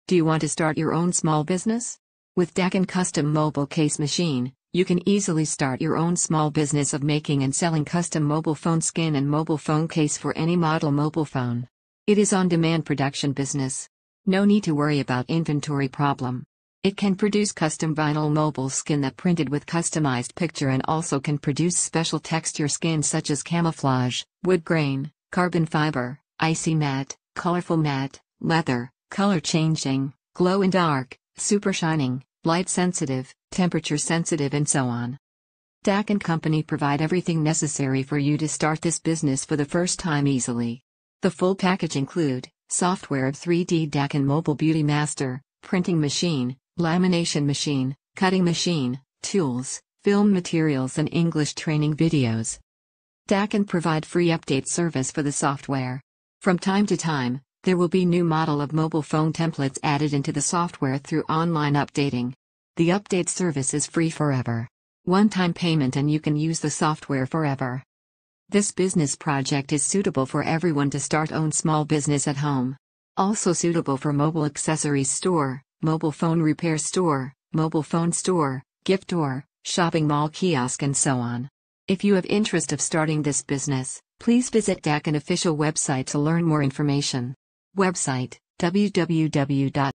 Do you want to start your own small business? With Daqin Custom Mobile Case Machine, you can easily start your own small business of making and selling custom mobile phone skin and mobile phone case for any model mobile phone. It is on-demand production business. No need to worry about inventory problem. It can produce custom vinyl mobile skin that printed with customized picture and also can produce special texture skin such as camouflage, wood grain, carbon fiber, icy matte, colorful matte, leather, color changing, glow in dark, super shining, light sensitive, temperature sensitive and so on. Daqin Company provide everything necessary for you to start this business for the first time easily. The full package include software of 3D Daqin Mobile Beauty Master, printing machine, lamination machine, cutting machine, tools, film materials and English training videos. Daqin provide free update service for the software. From time to time, there will be new model of mobile phone templates added into the software through online updating. The update service is free forever. One-time payment and you can use the software forever. This business project is suitable for everyone to start own small business at home. Also suitable for mobile accessories store, mobile phone repair store, mobile phone store, gift store, shopping mall kiosk and so on. If you have interest of starting this business, please visit Daqin official website to learn more information. Website www